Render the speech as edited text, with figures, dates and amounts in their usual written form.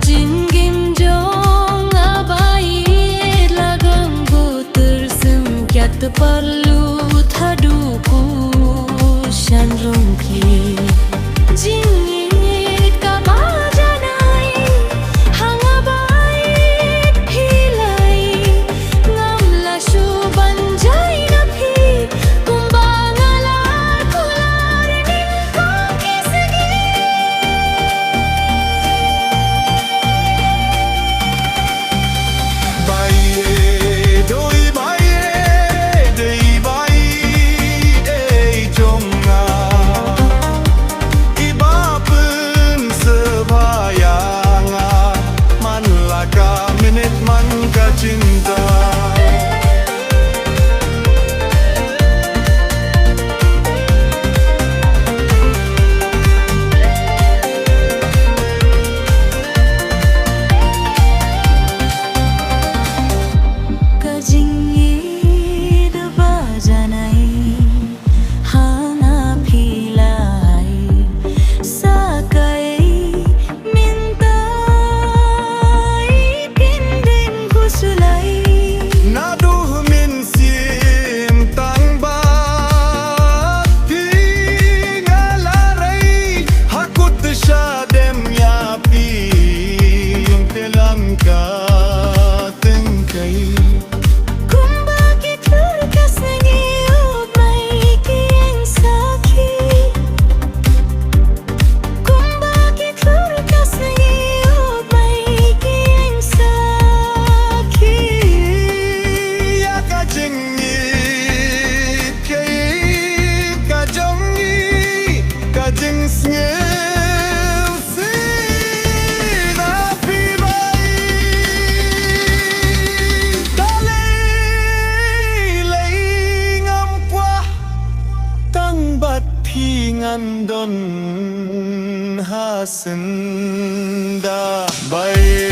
jin gim jong abai lagam go tersem kyat perlu thaduku shan rongki jingit ka bajanai hangabai hilai ngamla shu banjai na phi kumbangala kular ning ko kisgi Baye doi baye dei baye ei jonga ibapun sebayanga man laka minit man ka cinta kajingit bajanai hanga philai sakai mintai pindin kusulai Naduh min sim tang ba ngalarai hakut syadem ya pi yung telangka tengkai kumbagi terkas ngiup mai kieng saki kumbagi terkas ngiup mai kieng saki ya ka jingit kai ka jongi ka jing sngew si na pi bai dalai lei ngam kwa tang bat thi ngan don ha sin da bai